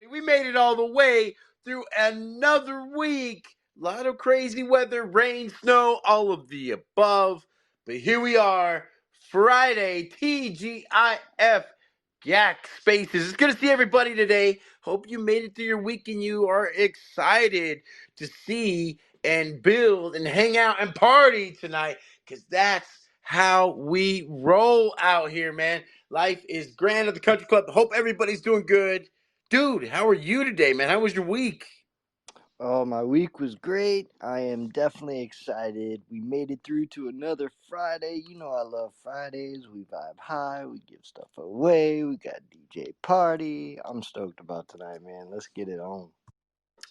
We made it all the way through another week. A lot of crazy weather, rain, snow, all of the above. But here we are, Friday, TGIF, GACC Spaces. It's good to see everybody today. Hope you made it through your week and you are excited to see and build and hang out and party tonight because that's how we roll out here, man. Life is grand at the country club. Hope everybody's doing good. Dude, how are you today, man? How was your week? Oh, my week was great. I am definitely excited. We made it through to another Friday. You know I love Fridays. We vibe high. We give stuff away. We got DJ party. I'm stoked about tonight, man. Let's get it on.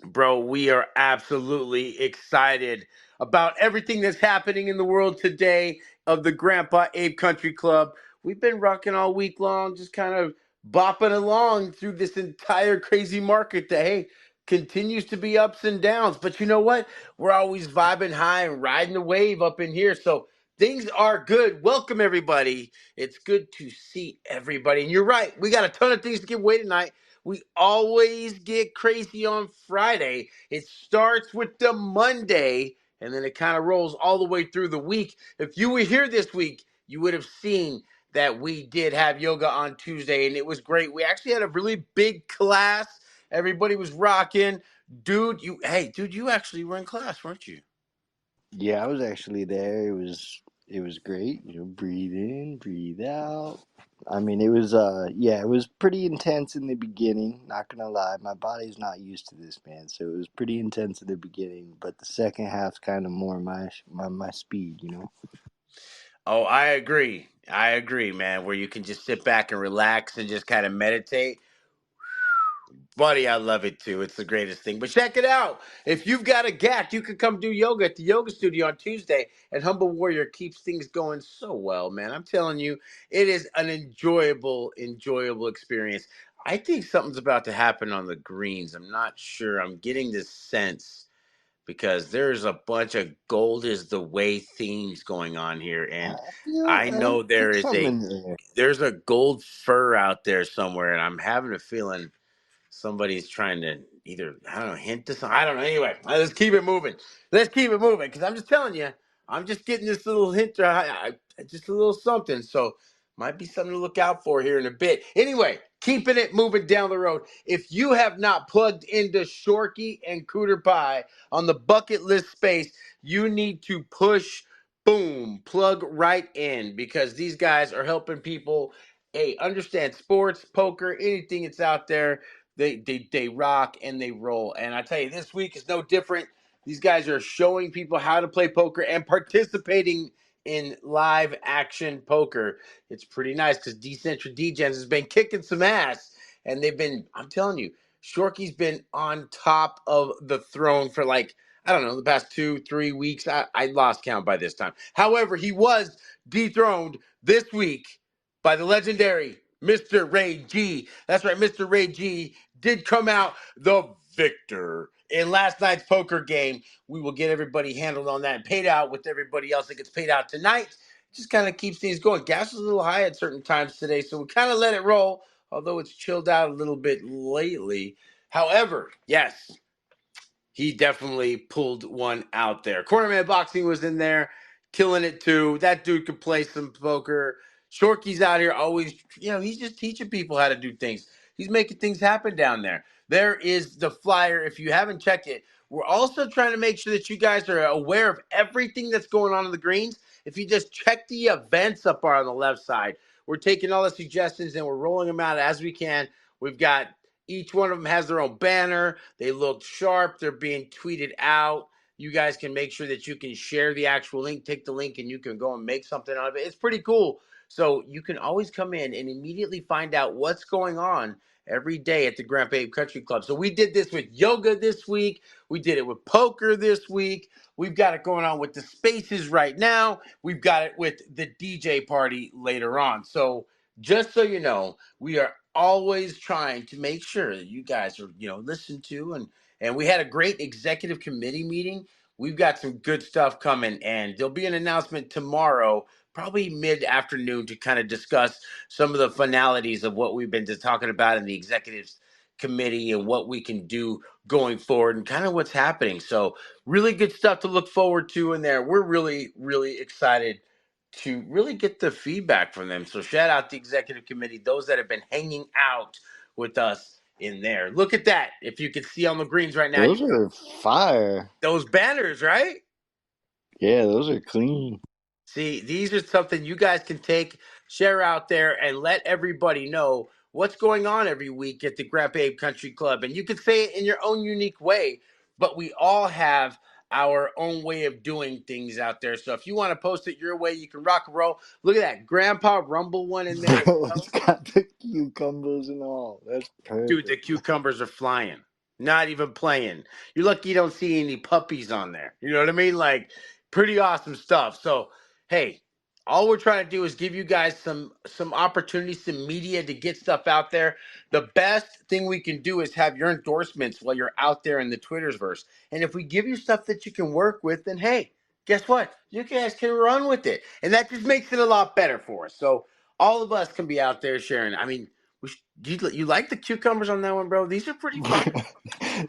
Bro, we are absolutely excited about everything that's happening in the world today of the Grandpa Ape Country Club. We've been rocking all week long, just kind of bopping along through this entire crazy market that, hey, continues to be ups and downs. But you know what? We're always vibing high and riding the wave up in here. So things are good. Welcome, everybody. It's good to see everybody. And you're right. We got a ton of things to give away tonight. We always get crazy on Friday. It starts with the Monday, and then it kind of rolls all the way through the week. If you were here this week, you would have seen that we did have yoga on Tuesday, and it was great. We actually had a really big class. Everybody was rocking. Dude, you actually were in class, weren't you? Yeah, I was actually there. It was great. Breathe in, breathe out. I mean, it was pretty intense in the beginning, not gonna lie. My body's not used to this, man. So it was pretty intense in the beginning, but the second half's kind of more my speed. Oh, I agree. I agree, man, where you can just sit back and relax and just kind of meditate. Buddy, I love it too. It's the greatest thing. But check it out. If you've got a GAC, you can come do yoga at the yoga studio on Tuesday. And Humble Warrior keeps things going so well, man. I'm telling you, it is an enjoyable experience. I think something's about to happen on the greens. I'm not sure. I'm getting this sense because there's a bunch of gold is the way themes going on here. And I I know feel something in there. there's a gold fur out there somewhere, and I'm having a feeling somebody's trying to either, I don't know, hint to something. I don't know. Anyway, let's keep it moving. Let's keep it moving because I'm just telling you, I'm just getting this little hint, just a little something. So might be something to look out for here in a bit. Anyway, keeping it moving down the road. If you have not plugged into Shorky and Cooter Pie on the bucket list space, you need to push, boom, plug right in because these guys are helping people, hey, understand sports, poker, anything that's out there. They rock and they roll. And I tell you, this week is no different. These guys are showing people how to play poker and participating in live action poker. It's pretty nice because Decentra Degens has been kicking some ass. And they've been, I'm telling you, Shorky's been on top of the throne for like, I don't know, the past 2-3 weeks. I lost count by this time. However, he was dethroned this week by the legendary Mr. Ray G. That's right, Mr. Ray G did come out the victor in last night's poker game. We will get everybody handled on that and paid out with everybody else that gets paid out tonight. Just kind of keeps things going. Gas was a little high at certain times today, so we kind of let it roll, although it's chilled out a little bit lately. However, yes, he definitely pulled one out there. Cornerman Boxing was in there, killing it too. That dude could play some poker. Shorky's out here always, he's just teaching people how to do things. He's making things happen down there. There is the flyer. If you haven't checked it, we're also trying to make sure that you guys are aware of everything that's going on in the greens. If you just check the events up on the left side, we're taking all the suggestions and we're rolling them out as we can. We've got each one of them has their own banner. They look sharp. They're being tweeted out. You guys can make sure that you can share the actual link, take the link, and you can go and make something out of it. It's pretty cool. So you can always come in and immediately find out what's going on every day at the Grandpa Ape Country Club. So we did this with yoga this week. We did it with poker this week. We've got it going on with the spaces right now. We've got it with the DJ party later on. So just so you know, we are always trying to make sure that you guys are, listened to, and we had a great executive committee meeting. We've got some good stuff coming, and there'll be an announcement tomorrow, probably mid-afternoon, to kind of discuss some of the finalities of what we've been just talking about in the executive committee and what we can do going forward and kind of what's happening. So really good stuff to look forward to in there. We're really, really excited to really get the feedback from them. So shout out the executive committee, those that have been hanging out with us in there. Look at that. If you can see on the greens right now, you Those are fire. those banners, right? Yeah, those are clean. See, these are something you guys can take, share out there, and let everybody know what's going on every week at the Grandpa Abe Country Club. And you can say it in your own unique way, but we all have our own way of doing things out there. So if you want to post it your way, you can rock and roll. Look at that Grandpa Rumble one in there as Bro, well. it's got the cucumbers and all. That's Dude, the perfect. cucumbers are flying. Not even playing. You're lucky you don't see any puppies on there. You know what I mean? Like, pretty awesome stuff. So, hey, all we're trying to do is give you guys some opportunities, some media to get stuff out there. The best thing we can do is have your endorsements while you're out there in the Twitter's verse. And if we give you stuff that you can work with, then hey, guess what? You guys can run with it. And that just makes it a lot better for us. So all of us can be out there sharing. I mean, you like the cucumbers on that one, bro? These are pretty fire.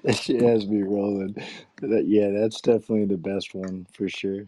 That shit has me rolling. Yeah, that's definitely the best one for sure.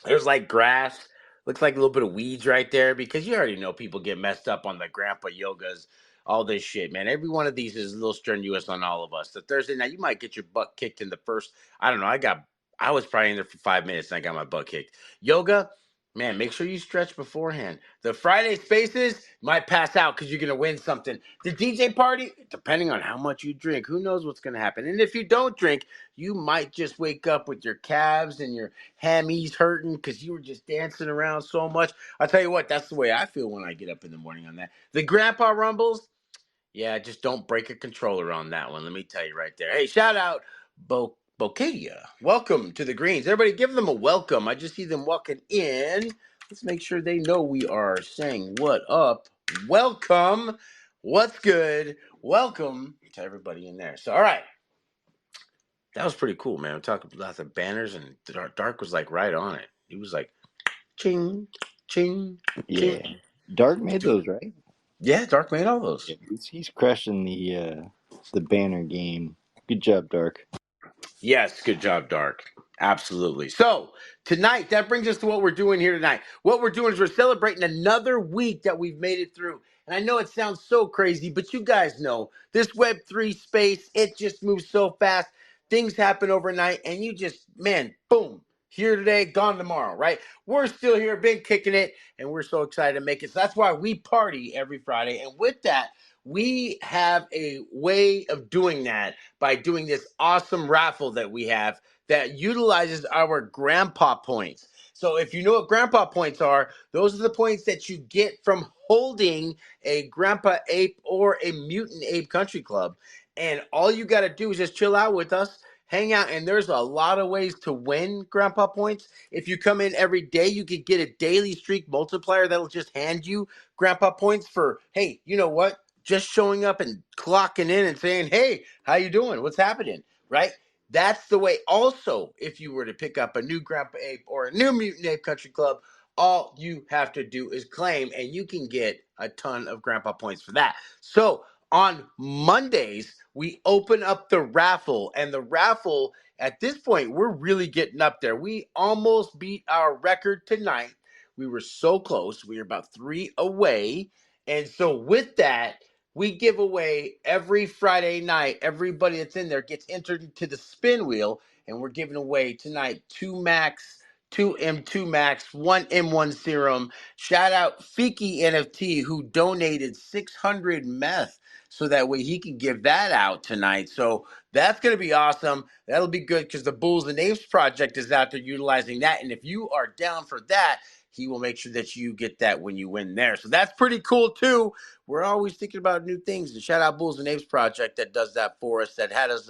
There's like grass. Looks like a little bit of weeds right there because you already know people get messed up on the grandpa yogas, all this shit, man. Every one of these is a little strenuous on all of us. The Thursday night, you might get your butt kicked in the first. I don't know. I was probably in there for 5 minutes and I got my butt kicked. Yoga, man, make sure you stretch beforehand. The Friday spaces might pass out because you're gonna win something. The DJ party, depending on how much you drink, who knows what's gonna happen. And if you don't drink, you might just wake up with your calves and your hammies hurting because you were just dancing around so much. I'll tell you what, that's the way I feel when I get up in the morning on that. The grandpa rumbles, yeah, just don't break a controller on that one. Let me tell you right there. Hey, shout out Bocadia. Welcome to the Greens. Everybody give them a welcome. I just see them walking in. Let's make sure they know we are saying what up. Welcome. What's good? Welcome to everybody in there. So, all right. That was pretty cool, man. We talked about the banners, and Dark was like right on it. He was like, ching, ching, ching. Yeah. Dark made those, right? Yeah, Dark made all those. Yeah, he's crushing the banner game. Good job, Dark. Yes, good job, Dark. Absolutely. So tonight, that brings us to what we're doing here tonight. What we're doing is we're celebrating another week that we've made it through. And I know it sounds so crazy, but you guys know this Web3 space, it just moves so fast. Things happen overnight, and you just, man, boom, here today, gone tomorrow, right? We're still here, been kicking it, and we're so excited to make it. So that's why we party every Friday. And with that, we have a way of doing that by doing this awesome raffle that we have that utilizes our grandpa points. So if you know what grandpa points are, those are the points that you get from holding a grandpa ape or a mutant ape country club. And all you got to do is just chill out with us, hang out, and there's a lot of ways to win grandpa points. If you come in every day, you could get a daily streak multiplier that'll just hand you grandpa points for, hey, you know what? Just showing up and clocking in and saying, hey, how you doing? What's happening? Right? That's the way. Also, if you were to pick up a new Grandpa Ape or a new Mutant Ape Country Club, all you have to do is claim, and you can get a ton of Grandpa points for that. So on Mondays, we open up the raffle, and the raffle at this point, we're really getting up there. We almost beat our record tonight. We were so close. We were about 3 away. And so with that, we give away every Friday night. Everybody that's in there gets entered into the spin wheel, and we're giving away tonight 2 Max, 2 M2 Max, 1 M1 Serum. Shout out Fiki NFT who donated 600 meth so that way he can give that out tonight. So that's going to be awesome. That'll be good because the Bulls and Apes project is out there utilizing that. And if you are down for that, he will make sure that you get that when you win there. So that's pretty cool too. We're always thinking about new things. And shout out Bulls and Apes Project that does that for us, that had us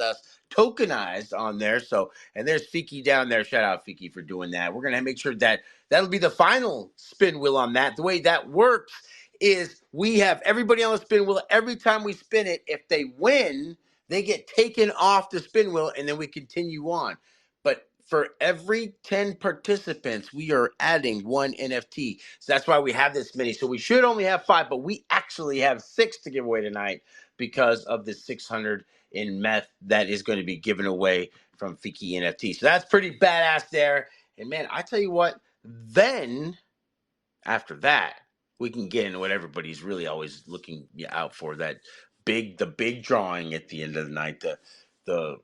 tokenized on there. So, and there's Fiki down there. Shout out Fiki for doing that. We're going to make sure that that'll be the final spin wheel on that. The way that works is we have everybody on the spin wheel. Every time we spin it, if they win, they get taken off the spin wheel and then we continue on. But for every 10 participants, we are adding 1 NFT. So that's why we have this many. So we should only have 5, but we actually have 6 to give away tonight. because of the 600 in meth that is going to be given away from Fiki NFT. So that's pretty badass there. And man, I tell you what, then after that, we can get into what everybody's really always looking out for, that the big drawing at the end of the night, the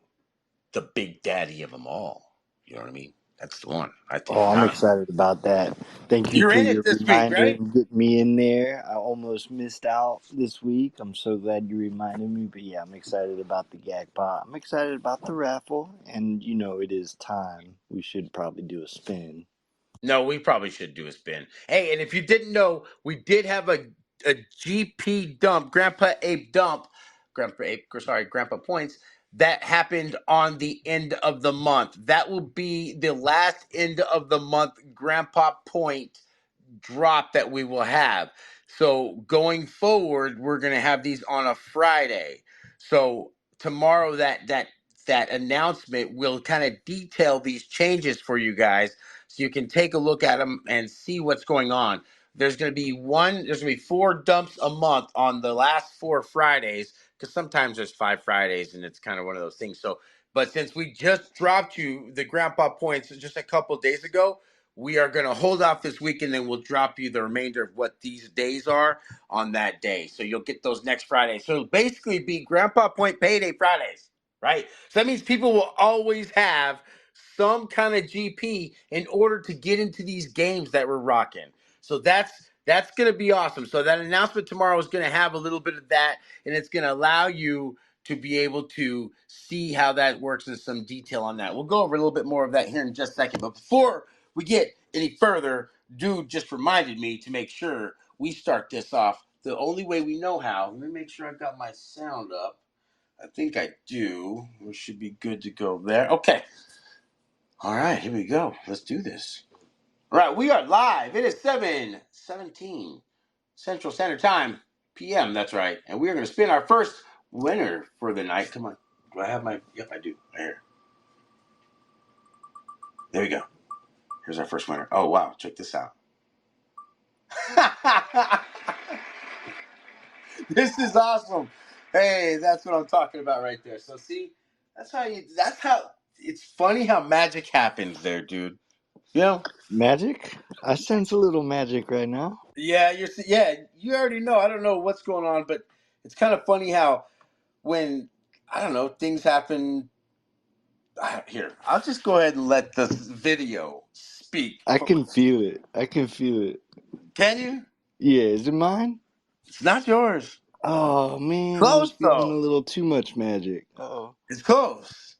the big daddy of them all. You know what I mean? That's the one, I think. Oh, I'm I don't know. excited about that. Thank you You're for in your it this week, reminder right? and getting me in there. I almost missed out this week. I'm so glad you reminded me. But yeah, I'm excited about the gag pot. I'm excited about the raffle. And you know, it is time. We should probably do a spin. No, we probably should do a spin. Hey, and if you didn't know, we did have a GP dump, Grandpa Ape dump, Grandpa Ape, sorry, Grandpa Points, that happened on the end of the month. That will be the last end of the month Grandpa Point drop that we will have. So going forward, we're gonna have these on a Friday. So tomorrow, that announcement will kind of detail these changes for you guys, so you can take a look at them and see what's going on. There's gonna be 4 dumps a month on the last 4 Fridays, because sometimes there's 5 Fridays, and it's kind of one of those things. So, but since we just dropped you the Grandpa Points just a couple days ago, we are going to hold off this week, and then we'll drop you the remainder of what these days are on that day. So you'll get those next Friday. So it'll basically be Grandpa Point Payday Fridays, right? So that means people will always have some kind of GP in order to get into these games that we're rocking. So that's going to be awesome. So that announcement tomorrow is going to have a little bit of that, and it's going to allow you to be able to see how that works in some detail on that. We'll go over a little bit more of that here in just a second. But before we get any further, dude just reminded me to make sure we start this off the only way we know how. Let me make sure I've got my sound up. I think I do. We should be good to go there. Okay. All right, here we go. Let's do this. All right, we are live. It is 7:17 Central Standard Time, PM. That's right. And we are going to spin our first winner for the night. Come on. Do I have my... Yep, I do. Right here. There we go. Here's our first winner. Oh, wow. Check this out. This is awesome. Hey, that's what I'm talking about right there. So see, that's how it's funny how magic happens there, dude. You know? Magic? I sense a little magic right now. Yeah, you already know. I don't know what's going on, but it's kind of funny how when I don't know, things happen. Here, I'll just go ahead and let this video speak I for can feel it. I can feel it. Can you? Yeah, is it mine? It's not yours. Oh man, I was Close feeling a though. little too much magic. Oh. It's close.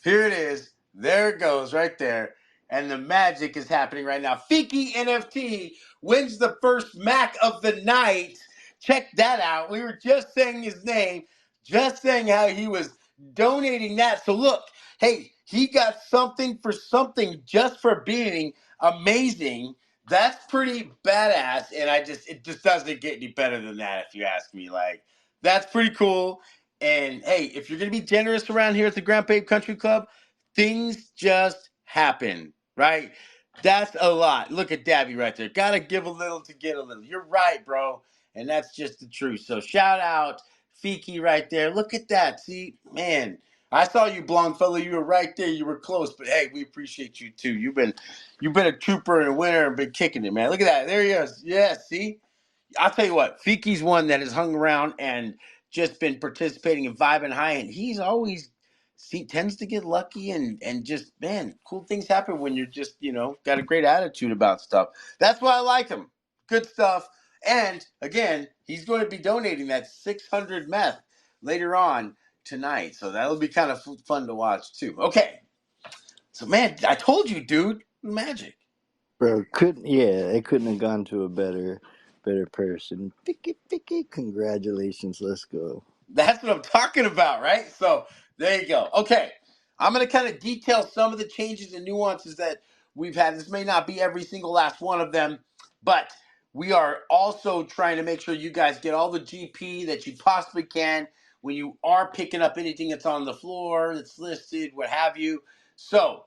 Here it is. There it goes right there. And the magic is happening right now. Fiki NFT wins the first Mac of the night. Check that out. We were just saying his name, just saying how he was donating that. So look, hey, he got something for something just for being amazing. That's pretty badass. And it just doesn't get any better than that, if you ask me. Like, that's pretty cool. And hey, if you're gonna be generous around here at the Grand Pape Country Club, things just happen, right? That's a lot. Look at Dabby right there. Gotta give a little to get a little. You're right, bro. And that's just the truth. So shout out Fiki right there. Look at that. See, man. I saw you, blonde fella. You were right there. You were close, but hey, we appreciate you too. You've been a trooper and a winner and been kicking it, man. Look at that. There he is. Yeah, see? I'll tell you what, Fiki's one that has hung around and just been participating and vibing high, and he's always tends to get lucky and just man, cool things happen when you're just got a great attitude about stuff. That's why I like him. Good stuff. And again, he's going to be donating that 600 meth later on tonight, so that'll be kind of fun to watch too. Okay, so man, I told you, dude, magic. Bro, it couldn't have gone to a better person. Picky, congratulations, let's go. That's what I'm talking about, right? So there you go. Okay. I'm going to kind of detail some of the changes and nuances that we've had. This may not be every single last one of them, but we are also trying to make sure you guys get all the GP that you possibly can when you are picking up anything that's on the floor, that's listed, what have you. So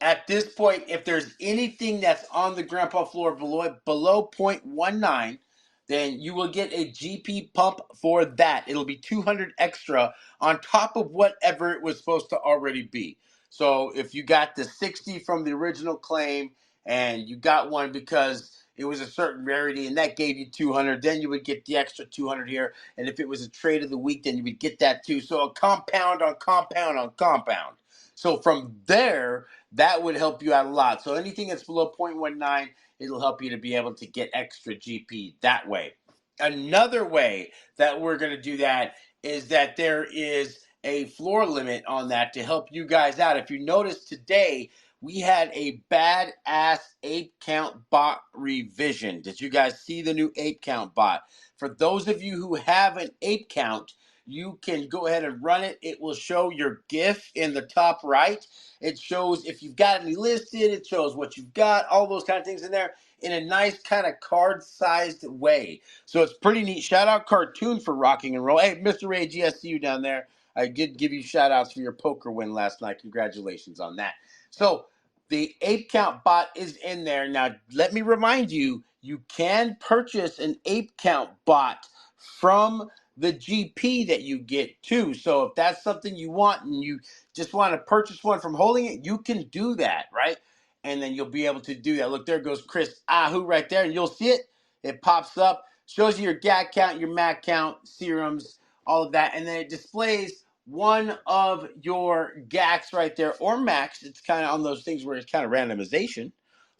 at this point, if there's anything that's on the grandpa floor below 0.19, then you will get a GP pump for that. It'll be 200 extra on top of whatever it was supposed to already be. So if you got the 60 from the original claim and you got one because it was a certain rarity and that gave you 200, then you would get the extra 200 here. And if it was a trade of the week, then you would get that too. So a compound on compound on compound. So from there, that would help you out a lot. So anything that's below 0.19, it'll help you to be able to get extra GP that way. Another way that we're going to do that is that there is a floor limit on that to help you guys out. If you notice today, we had a badass ape count bot revision. Did you guys see the new ape count bot? For those of you who have an ape count, you can go ahead and run it. It will show your GIF in the top right. It shows if you've got any listed. It shows what you've got, all those kind of things in there in a nice kind of card-sized way. So it's pretty neat. Shout out Cartoon for rocking and roll. Hey, Mr. Ray G, I see you down there. I did give you shout outs for your poker win last night. Congratulations on that. So the ape count bot is in there. Now, let me remind you, you can purchase an ape count bot from the GP that you get too. So if that's something you want and you just want to purchase one from holding it, you can do that, right? And then you'll be able to do that. Look, there goes Chris Ahu right there, and you'll see it. It pops up, shows you your GAC count, your MAC count, serums, all of that, and then it displays one of your GACs right there, or MACs. It's kind of on those things where it's kind of randomization.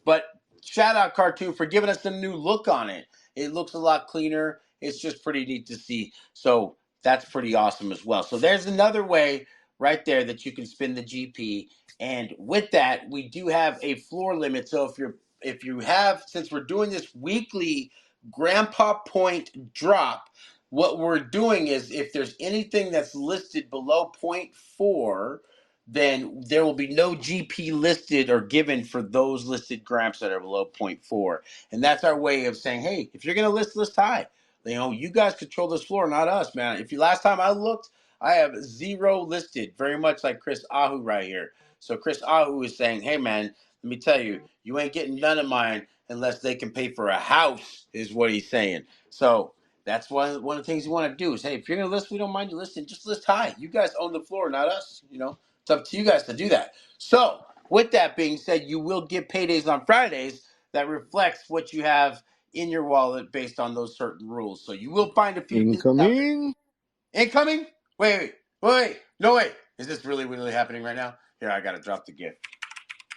But shout out Cartoon for giving us a new look on it. It looks a lot cleaner. It's just pretty neat to see. So that's pretty awesome as well. So there's another way right there that you can spin the GP. And with that, we do have a floor limit. So if you have, since we're doing this weekly grandpa point drop, what we're doing is if there's anything that's listed below point 0.4, then there will be no GP listed or given for those listed gramps that are below point 0.4. And that's our way of saying, hey, if you're going to list high. You know, you guys control this floor, not us, man. If you last time I looked, I have 0 listed, very much like Chris Ahu right here. So Chris Ahu is saying, hey, man, let me tell you, you ain't getting none of mine unless they can pay for a house, is what he's saying. So that's one of the things you want to do is, hey, if you're going to list, we don't mind you listing. Just list high. You guys own the floor, not us. You know, it's up to you guys to do that. So with that being said, you will get paydays on Fridays that reflects what you have in your wallet based on those certain rules. So you will find a few things out there. Incoming. Incoming? Wait. No, wait. Is this really happening right now? Here, I got to drop the gift.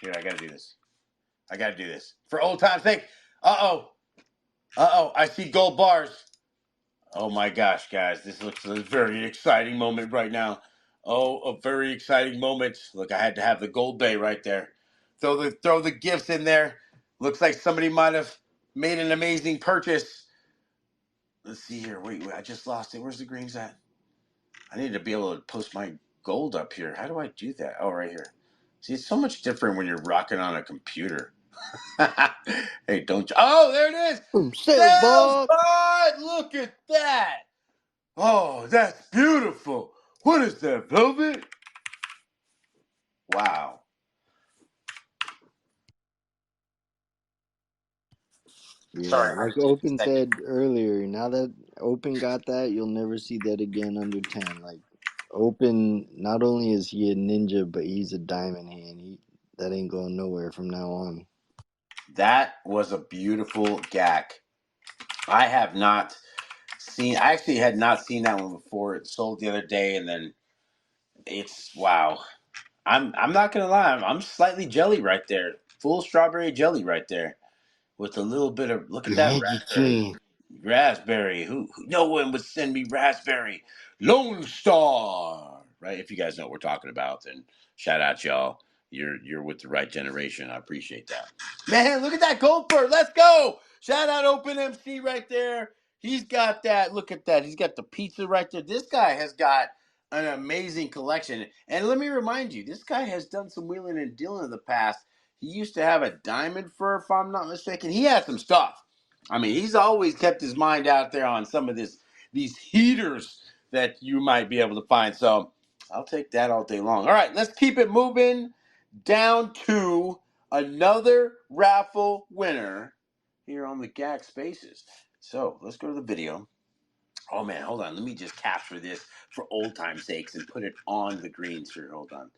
Here, I got to do this. For old time's sake. Uh-oh. I see gold bars. Oh my gosh, guys. This looks a very exciting moment right now. Oh, a very exciting moment. Look, I had to have the gold bay right there. Throw the gifts in there. Looks like somebody might have made an amazing purchase. Let's see here. Wait, I just lost it. Where's the greens at? I need to be able to post my gold up here. How do I do that? Oh, right here. See, it's so much different when you're rocking on a computer. Hey, don't you? Oh, there it is. Boom, sales Sales bot. bot. Look at that. Oh, that's beautiful. What is that, velvet? Wow. Yeah, Sorry, like honey. Take a Open second. said earlier, now that Open got that, you'll never see that again under 10. Like, Open, not only is he a ninja, but he's a diamond hand. That ain't going nowhere from now on. That was a beautiful GAC. I have not seen. I actually had not seen that one before. It sold the other day, and then it's wow. I'm not gonna lie. I'm slightly jelly right there. Full strawberry jelly right there, with a little bit of look at that Magic raspberry. King. Raspberry. Who? No one would send me raspberry. Lone Star. Right. If you guys know what we're talking about, then shout out y'all. You're with the right generation. I appreciate that. Man, look at that gold bird. Let's go. Shout out Open MC right there. He's got that. Look at that. He's got the pizza right there. This guy has got an amazing collection. And let me remind you, this guy has done some wheeling and dealing in the past. He used to have a diamond fur, if I'm not mistaken. He had some stuff. I mean, he's always kept his mind out there on some of these heaters that you might be able to find. So I'll take that all day long. All right, let's keep it moving down to another raffle winner here on the GAC Spaces. So let's go to the video. Oh man, hold on. Let me just capture this for old time's sakes and put it on the greens here. Hold on.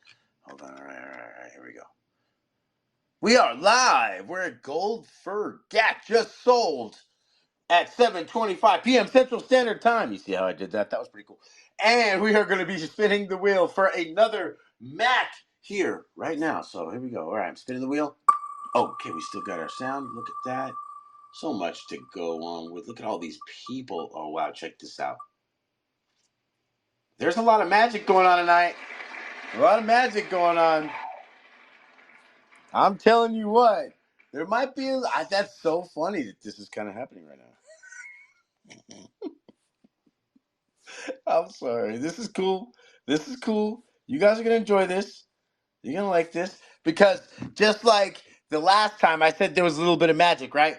Hold on. All right. Here we go. We are live. We're at Gold Fur GACC just sold at 7:25 p.m. Central Standard Time. You see how I did that? That was pretty cool. And we are going to be spinning the wheel for another Mac here right now. So here we go. All right, I'm spinning the wheel. Okay, we still got our sound. Look at that. So much to go on with. Look at all these people. Oh, wow. Check this out. There's a lot of magic going on tonight. A lot of magic going on. I'm telling you what. There might be. That's so funny that this is kind of happening right now. I'm sorry. This is cool. This is cool. You guys are going to enjoy this. You're going to like this. Because just like the last time I said there was a little bit of magic, right?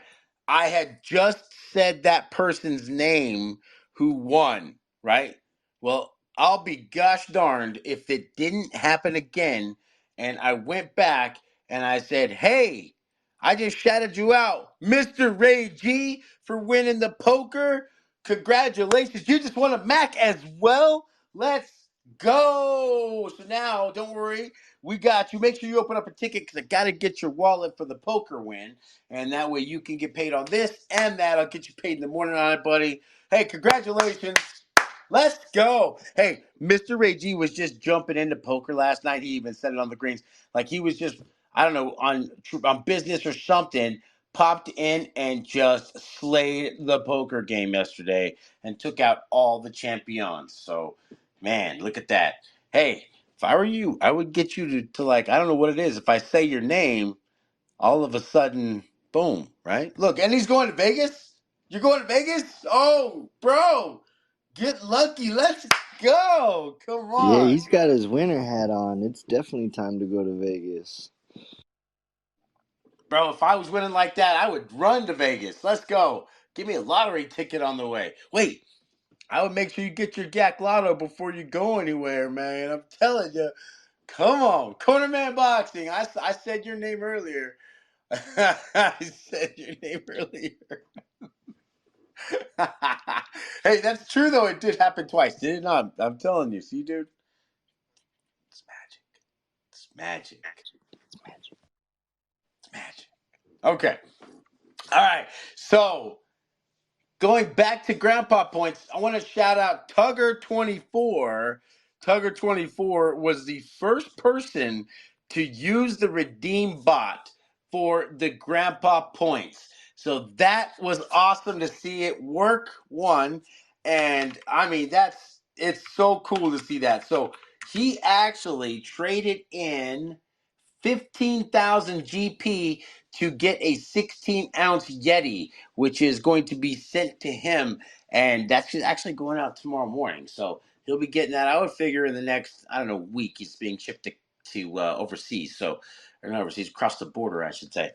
I had just said that person's name who won, right? Well, I'll be gosh darned if it didn't happen again. And I went back and I said, hey, I just shouted you out, Mr. Ray G, for winning the poker. Congratulations. You just won a Mac as well. Let's go. So now, don't worry. We got you. Make sure you open up a ticket because I got to get your wallet for the poker win. And that way you can get paid on this and that. I'll get you paid in the morning on it, buddy. Hey, congratulations. Let's go. Hey, Mr. Ray G was just jumping into poker last night. He even said it on the greens. Like he was just, I don't know, on business or something, popped in and just slayed the poker game yesterday and took out all the champions. So, man, look at that. Hey, if I were you, I would get you to like, I don't know what it is. If I say your name, all of a sudden, boom, right? Look, and he's going to Vegas. You're going to Vegas? Oh, bro, get lucky. Let's go. Come Yeah, on. he's got his winter hat on. It's definitely time to go to Vegas. Bro, if I was winning like that, I would run to Vegas. Let's go. Give me a lottery ticket on the way. Wait, I would make sure you get your GAC Lotto before you go anywhere, man. I'm telling you. Come on. Cornerman Boxing. I said your name earlier. I said your name earlier. Hey, that's true though. It did happen twice, did it not? I'm telling you. See, dude, it's magic. It's magic. It's magic. It's magic. Okay. All right. So going back to Grandpa points, I want to shout out Tugger24. Tugger24 was the first person to use the redeem bot for the Grandpa points. So that was awesome to see it work, one. And I mean, it's so cool to see that. So he actually traded in 15,000 GP to get a 16-ounce Yeti, which is going to be sent to him. And that's actually going out tomorrow morning. So he'll be getting that. I would figure in the next, I don't know, week, he's being shipped to overseas. So, or not overseas, across the border, I should say.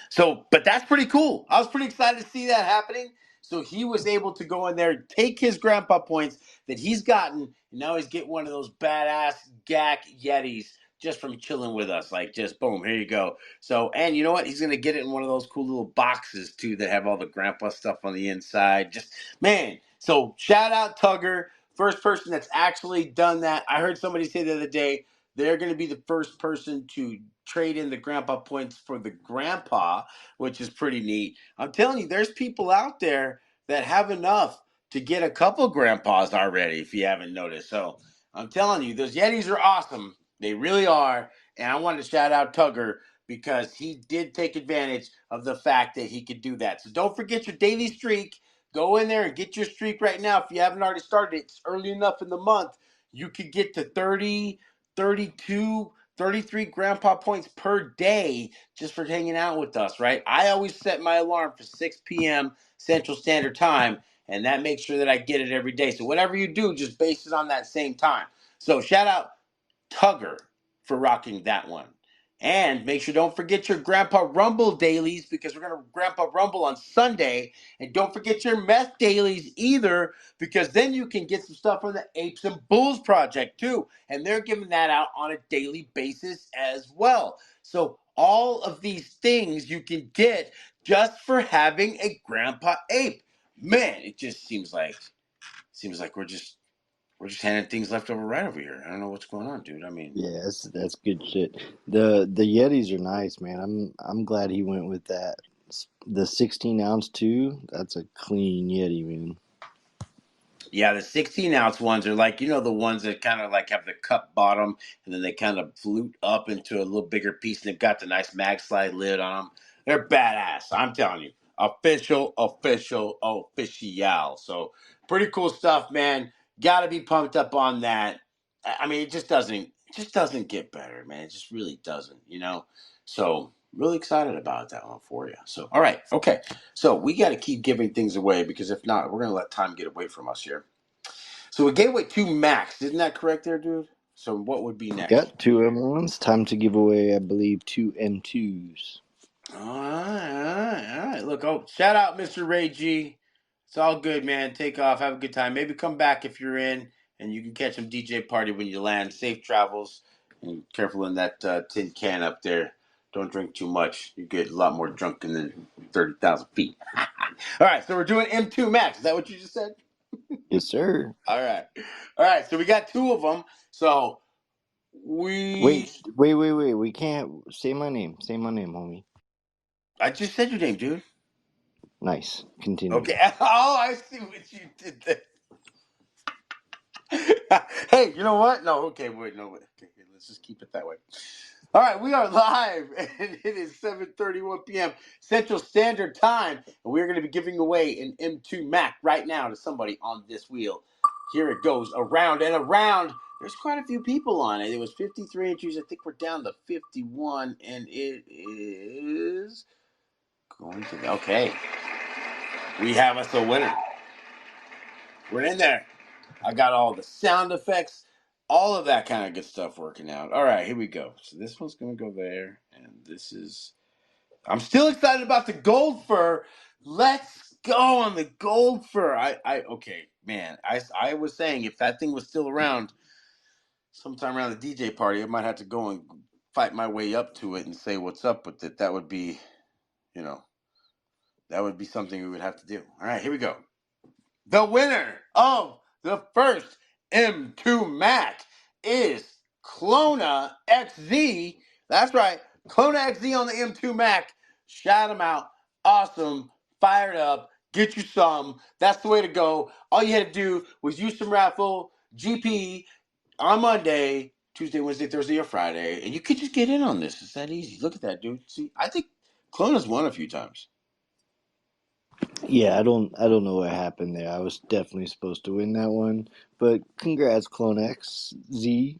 So, but that's pretty cool. I was pretty excited to see that happening. So he was able to go in there, take his grandpa points that he's gotten, and now he's getting one of those badass GAC Yetis just from chilling with us. Like, just boom, here you go. So, and you know what? He's gonna get it in one of those cool little boxes too that have all the grandpa stuff on the inside. Just man. So shout out Tugger, first person that's actually done that. I heard somebody say the other day they're going to be the first person to trade in the grandpa points for the grandpa, which is pretty neat. I'm telling you, there's people out there that have enough to get a couple grandpas already, if you haven't noticed. So I'm telling you, those Yetis are awesome. They really are. And I wanted to shout out Tugger because he did take advantage of the fact that he could do that. So don't forget your daily streak. Go in there and get your streak right now. If you haven't already started, it's early enough in the month. You could get to 30, 32, 33 grandpa points per day just for hanging out with us, right? I always set my alarm for 6 p.m. Central Standard Time, and that makes sure that I get it every day. So whatever you do, just base it on that same time. So shout out Tugger for rocking that one. And make sure don't forget your Grandpa Rumble dailies because we're going to Grandpa Rumble on Sunday. And don't forget your meth dailies either because then you can get some stuff from the Apes and Bulls Project too. And they're giving that out on a daily basis as well. So all of these things you can get just for having a Grandpa Ape. man, it just seems like we're just handing things left over right over here. I don't know what's going on, dude. I mean, Yeah, that's good shit. The Yetis are nice, man. I'm glad he went with that. The 16 ounce too. That's a clean Yeti, man. yeah, the 16-ounce ones are like, the ones that kind of like have the cup bottom and then they kind of flute up into a little bigger piece and they've got the nice mag slide lid on them. They're badass. I'm telling you. Official. So pretty cool stuff, man. Got to be pumped up on that. I mean, it just doesn't get better, man. It just really doesn't. So really excited about that one for you. So, all right. Okay. So we got to keep giving things away because if not, we're going to let time get away from us here. So we gave away two Macs. Isn't that correct there, dude? So what would be next? Got two M1s. Time to give away, I believe, two M2s. All right. Look, shout out Mr. Ray G. It's all good, man. Take off. Have a good time. Maybe come back if you're in and you can catch some DJ party when you land. Safe travels. And careful in that tin can up there. Don't drink too much. You get a lot more drunk than 30,000 feet. All right. So we're doing M2 Max. Is that what you just said? Yes, sir. All right. All right. So we got two of them. So we. Wait. We can't say my name. Say my name, homie. I just said your name, dude. Nice. Continue. Okay. Oh, I see what you did there. Hey, you know what? No, okay, wait, no, wait. Okay, let's just keep it that way. All right, we are live, and it is 7:31 p.m. Central Standard Time, and we're going to be giving away an M2 Mac right now to somebody on this wheel. Here it goes, around and around. There's quite a few people on it. It was 53 entries. I think we're down to 51, and it is going to. Okay, we have us a winner. We're in there. I got all the sound effects, all of that kind of good stuff working out. All right, here we go. So this one's going to go there, and this is. I'm still excited about the gold fur. Let's go on the gold fur. Okay, man. I was saying if that thing was still around sometime around the DJ party, I might have to go and fight my way up to it and say what's up with it. That would be, you know, that would be something we would have to do. All right, here we go. The winner of the first M2 Mac is Clona XZ. That's right, Clona XZ on the M2 Mac. Shout him out. Awesome. Fired up. Get you some. That's the way to go. All you had to do was use some raffle GP on Monday, Tuesday, Wednesday, Thursday, or Friday, and you could just get in on this. It's that easy. Look at that, dude. See, I think Clona's won a few times. Yeah, I don't know what happened there. I was definitely supposed to win that one, but congrats, Clonex Z.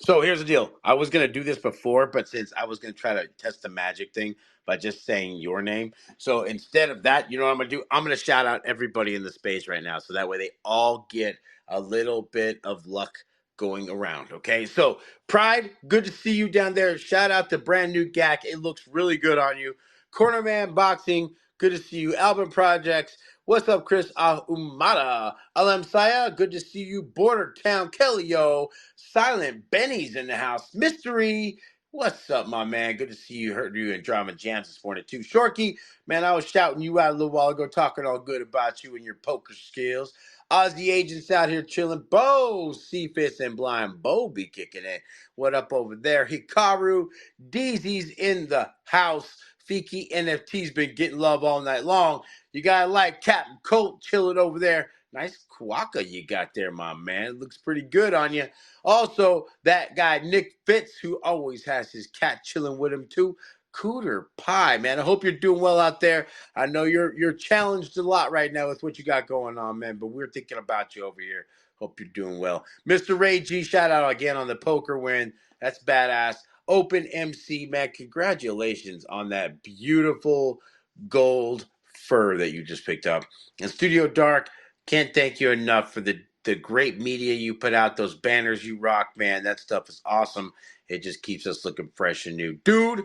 So here's the deal. I was gonna do this before, but since I was gonna try to test the magic thing by just saying your name, so instead of that, you know what I'm gonna do? I'm gonna shout out everybody in the space right now, so that way they all get a little bit of luck going around. Okay. So Pride, good to see you down there. Shout out to brand new GAC. It looks really good on you. Cornerman Boxing, good to see you. Album Projects. What's up, Chris Ahumada? Alam Saya, good to see you. Border Town Kelly, yo. Silent Benny's in the house. Mystery. What's up, my man? Good to see you. Heard you in Drama Jams this morning, too. Shorky, man, I was shouting you out a little while ago, talking all good about you and your poker skills. Aussie agents out here chilling. Bo, Cephas, and Blind Bo be kicking it. What up over there? Hikaru, Deezy's in the house. Fiki NFT's been getting love all night long. You gotta like Captain Colt chilling over there. Nice quokka you got there, my man. It looks pretty good on you. Also, that guy Nick Fitz, who always has his cat chilling with him too. Cooter Pie, man. I hope you're doing well out there. I know you're challenged a lot right now with what you got going on, man. But we're thinking about you over here. Hope you're doing well, Mr. Ray G. Shout out again on the poker win. That's badass. Open MC, man. Congratulations on that beautiful gold fur that you just picked up. And Studio Dark, can't thank you enough for the great media you put out, those banners you rock, man. That stuff is awesome. It just keeps us looking fresh and new. Dude,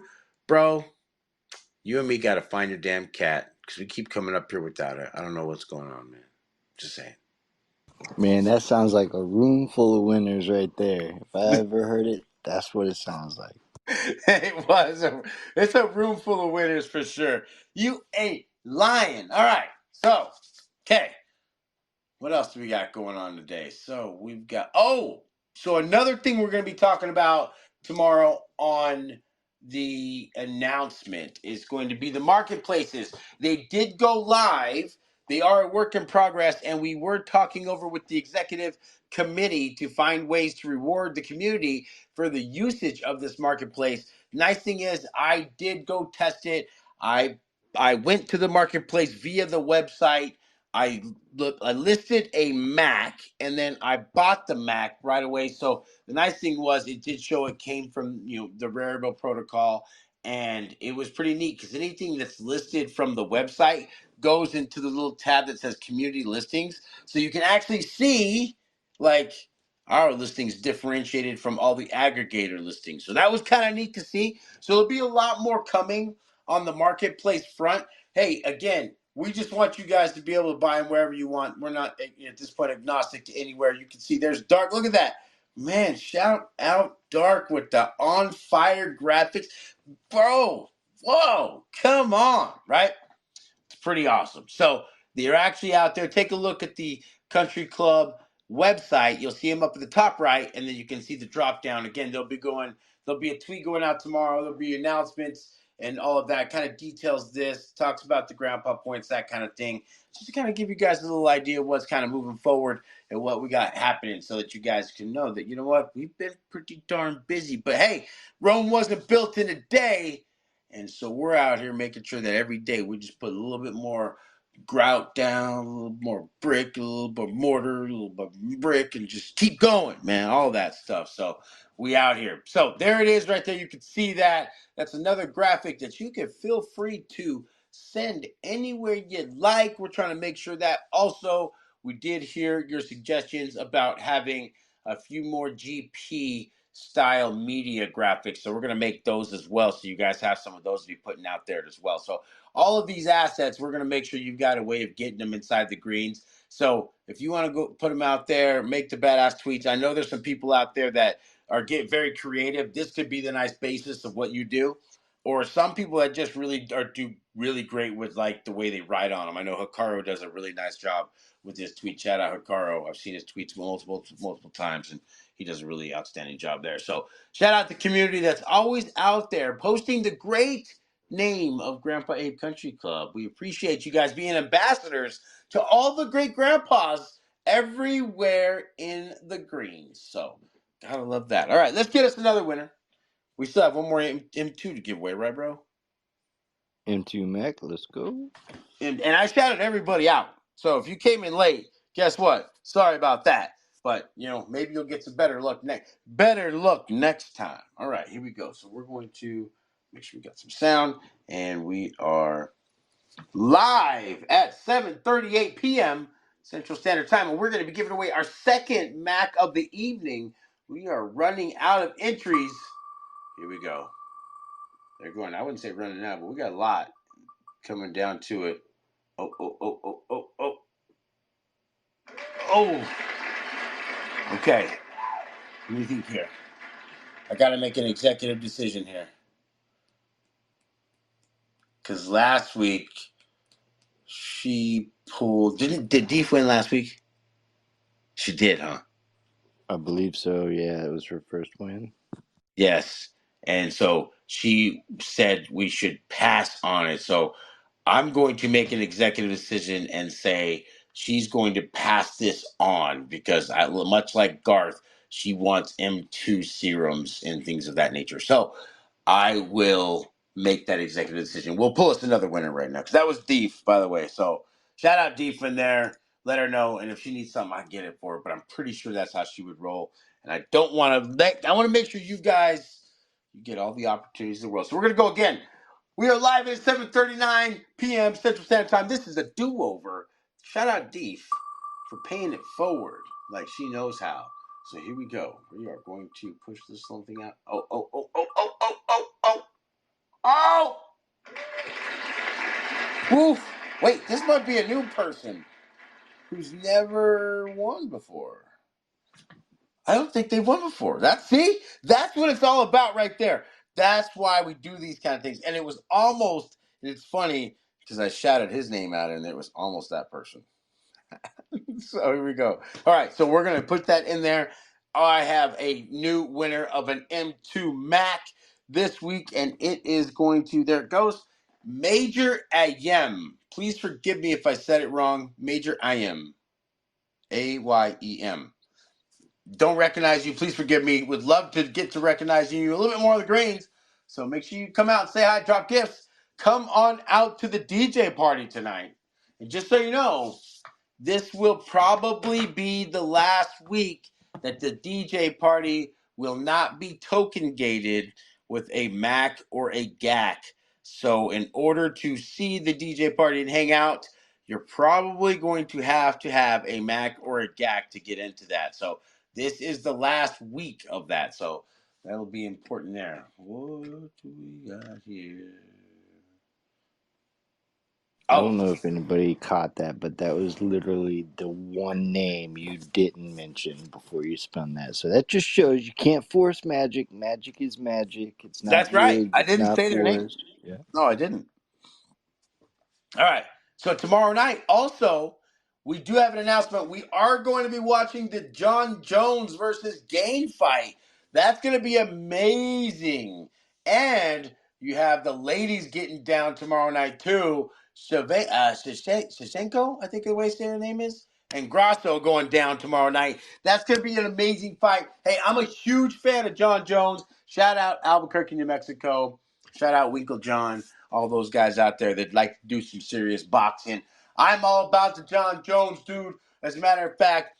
bro, you and me got to find your damn cat because we keep coming up here without it. I don't know what's going on, man. Just saying. Man, that sounds like a room full of winners right there. If I ever heard it, that's what it sounds like. It was. It's a room full of winners for sure. You ain't lying. All right. So Okay. What else do we got going on today? So we've got so another thing we're going to be talking about tomorrow on the announcement is going to be the marketplaces. They did go live. They are a work in progress, and we were talking over with the executive committee to find ways to reward the community for the usage of this marketplace. Nice thing is, I did go test it. I went to the marketplace via the website. I listed a Mac and then I bought the Mac right away. So the nice thing was it did show it came from the Rarible protocol, and it was pretty neat because anything that's listed from the website goes into the little tab that says community listings, so you can actually see like our listings differentiated from all the aggregator listings. So that was kind of neat to see. So there'll be a lot more coming on the marketplace front. Hey, again, we just want you guys to be able to buy them wherever you want. We're not at this point agnostic to anywhere. You can see there's Dark. Look at that. Man, shout out Dark with the on fire graphics. Bro, whoa, come on, right? It's pretty awesome. So they're actually out there. Take a look at the Country Club website. You'll see them up at the top right, and then you can see the drop down. Again, there'll be a tweet going out tomorrow. There'll be announcements and all of that. Kind of details this, talks about the grandpa points, that kind of thing. Just to kind of give you guys a little idea of what's kind of moving forward and what we got happening so that you guys can know that, you know what, we've been pretty darn busy. But hey, Rome wasn't built in a day. And so we're out here making sure that every day we just put a little bit more grout down, a little more brick, a little bit mortar, a little bit brick, and just keep going, man. All that stuff. So we out here. So there it is right there. You can see that. That's another graphic that you can feel free to send anywhere you'd like. We're trying to make sure that also we did hear your suggestions about having a few more GP style media graphics. So we're going to make those as well. So you guys have some of those to be putting out there as well. So all of these assets, we're going to make sure you've got a way of getting them inside the greens. So if you want to go put them out there, make the badass tweets. I know there's some people out there that are get very creative. This could be the nice basis of what you do. Or some people that just really do really great with like the way they write on them. I know Hikaru does a really nice job with his tweet. Shout out Hikaru. I've seen his tweets multiple times, and he does a really outstanding job there. So shout out the community that's always out there posting the great name of Grandpa Abe Country Club. We appreciate you guys being ambassadors to all the great grandpas everywhere in the greens. So gotta love that. All right, let's get us another winner. We still have one more M2 to give away, right, bro? M2 Mac, let's go. And I shouted everybody out. So if you came in late, guess what? Sorry about that. But maybe you'll get some better luck next time. All right, here we go. So we're going to make sure we got some sound, and we are live at 7:38 p.m. Central Standard Time, and we're going to be giving away our second Mac of the evening. We are running out of entries. Here we go. They're going. I wouldn't say running out, but we got a lot coming down to it. Oh. Okay. What do you think here? I got to make an executive decision here. Because last week, she pulled. Did Deef win last week? She did, huh? I believe so. Yeah, it was her first win. Yes. And so she said we should pass on it. So I'm going to make an executive decision and say she's going to pass this on because much like Garth, she wants M2 serums and things of that nature. So I will make that executive decision. We'll pull us another winner right now because that was Deef, by the way. So shout out Deef in there. Let her know, and if she needs something, I can get it for her. But I'm pretty sure that's how she would roll. And I don't want to. I want to make sure you guys get all the opportunities in the world. So we're gonna go again. We are live at 7:39 p.m. Central Standard Time. This is a do-over. Shout out Deef for paying it forward like she knows how. So here we go. We are going to push this little thing out. Oh! Woof! Wait, this might be a new person who's never won before. I don't think they've won before. That's what it's all about right there. That's why we do these kind of things. And it was almost, it's funny because I shouted his name out and it was almost that person. So here we go. All right, so we're gonna put that in there. I have a new winner of an M2 Mac this week, and it is going to. There it goes. Major Ayem. Please forgive me if I said it wrong. Major Ayem. Ayem. Don't recognize you. Please forgive me. Would love to get to recognizing you a little bit more of the greens. So make sure you come out and say hi, drop gifts. Come on out to the DJ party tonight. And just so you know, this will probably be the last week that the DJ party will not be token gated with a Mac or a GAC. So in order to see the DJ party and hang out, you're probably going to have a Mac or a GAC to get into that. So this is the last week of that. So that'll be important there. What do we got here? I Oh, don't know if anybody caught that, but that was literally the one name you didn't mention before you spun that. So that just shows you can't force magic. Magic is magic. It's not that's right. rigged. I It's didn't not say their name. forced. Yeah. No, I didn't. All right. So tomorrow night, also, we do have an announcement. We are going to be watching the John Jones versus Gain fight. That's going to be amazing. And you have the ladies getting down tomorrow night too. Shevchenko, I think the way their name is, and Grasso going down tomorrow night. That's going to be an amazing fight. Hey, I'm a huge fan of John Jones. Shout out Albuquerque, New Mexico. Shout out Winkle John, all those guys out there that like to do some serious boxing. I'm all about the John Jones, dude. As a matter of fact,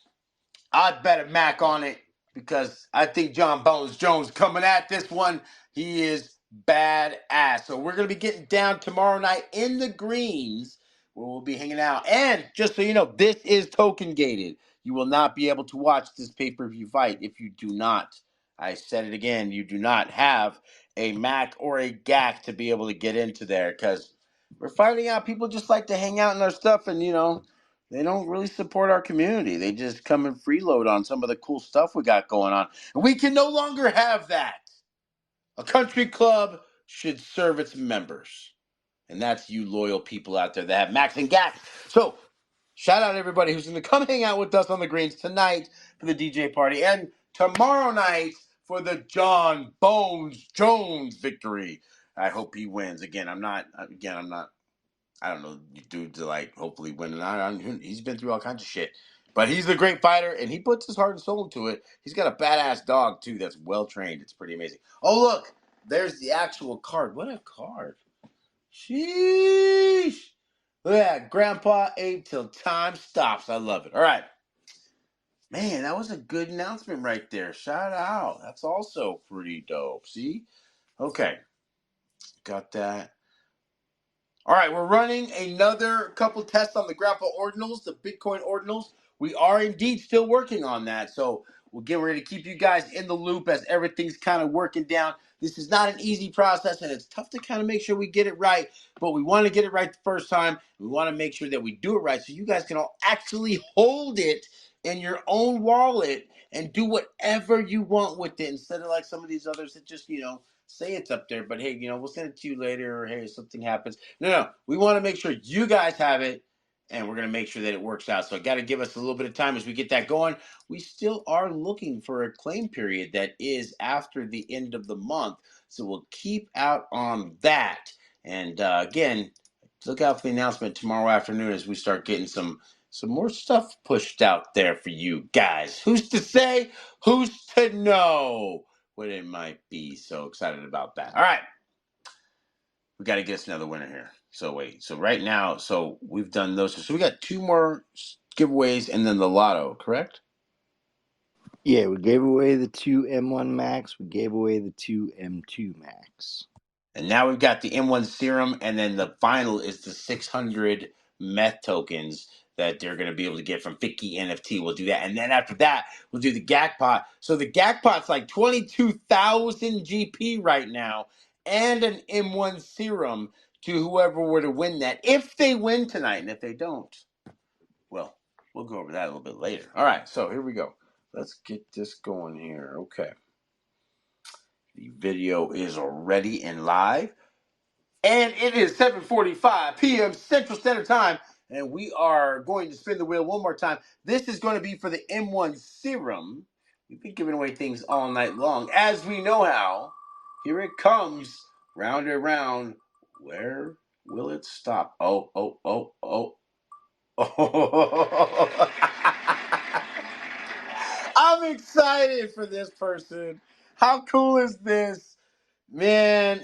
I'd bet a Mac on it because I think John Bones Jones coming at this one. He is badass. So we're going to be getting down tomorrow night in the greens where we'll be hanging out. And just so you know, this is token gated. You will not be able to watch this pay-per-view fight if you do not. I said it again. You do not have a Mac or a GAC to be able to get into there because we're finding out people just like to hang out in our stuff and, they don't really support our community. They just come and freeload on some of the cool stuff we got going on. And we can no longer have that. A country club should serve its members. And that's you loyal people out there that have Max and Gax. So shout out everybody who's going to come hang out with us on the greens tonight for the DJ party and tomorrow night for the John Bones Jones victory. I hope he wins. I'm not I don't know, dude, to like hopefully win. And he's been through all kinds of shit, but he's a great fighter, and he puts his heart and soul into it. He's got a badass dog too that's well trained. It's pretty amazing. Oh look, there's the actual card. What a card! Sheesh! Look at that. Grandpa ate till time stops. I love it. All right, man, that was a good announcement right there. Shout out. That's also pretty dope. See? Okay, got that. All right, we're running another couple tests on the Grappa Ordinals, the Bitcoin Ordinals. We are indeed still working on that. So we're getting ready to keep you guys in the loop as everything's kind of working down. This is not an easy process, and it's tough to kind of make sure we get it right. But we want to get it right the first time. We want to make sure that we do it right so you guys can all actually hold it in your own wallet and do whatever you want with it instead of like some of these others that just, say it's up there, but hey, we'll send it to you later, or hey, if something happens. No. We want to make sure you guys have it, and we're going to make sure that it works out. So, got to give us a little bit of time as we get that going. We still are looking for a claim period that is after the end of the month. So, we'll keep out on that. And again, look out for the announcement tomorrow afternoon as we start getting some more stuff pushed out there for you guys. Who's to say? Who's to know what it might be? So excited about that. All right. We got to get us another winner here. So wait. So right now, so we've done those. So we got two more giveaways and then the lotto, correct? Yeah, we gave away the two M1 Max. We gave away the two M2 Max. And now we've got the M1 serum, and then the final is the 600 meth tokens that they're going to be able to get from Ficky NFT. We'll do that. And then after that, we'll do the GAC pot. So the GAC pot's like 22,000 GP right now and an M1 serum to whoever were to win that. If they win tonight, and if they don't, well, we'll go over that a little bit later. All right, so here we go. Let's get this going here. Okay. The video is already in live. And it is 7:45 p.m. Central Standard Time. and we are going to spin the wheel one more time. This is going to be for the M1 serum. We've been giving away things all night long, as we know how. Here it comes, round and round. Where will it stop? Oh, oh, oh, oh. Oh. I'm excited for this person. How cool is this? Man,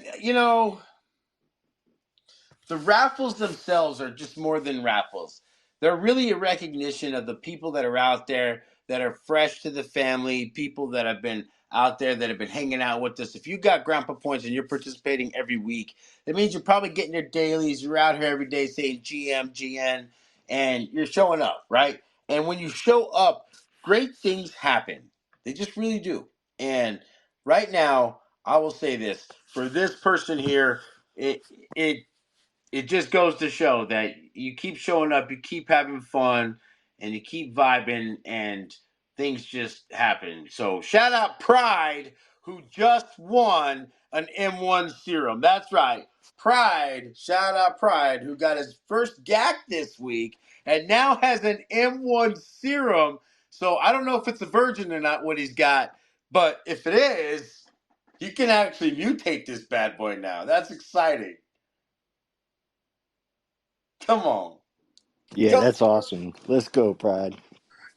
the raffles themselves are just more than raffles. They're really a recognition of the people that are out there that are fresh to the family, people that have been out there that have been hanging out with us. If you got grandpa points and you're participating every week, that means you're probably getting your dailies. You're out here every day saying GM, GN, and you're showing up, right? And when you show up, great things happen. They just really do. And right now, I will say this for this person here, it it it just goes to show that you keep showing up, you keep having fun, and you keep vibing, and things just happen. So shout out Pride, who just won an M1 serum. That's right. Pride, shout out Pride, who got his first GAC this week and now has an M1 serum. So I don't know if it's a virgin or not what he's got, but if it is, he can actually mutate this bad boy now. That's exciting. Come on. Yeah, Come that's awesome. Let's go, Pride.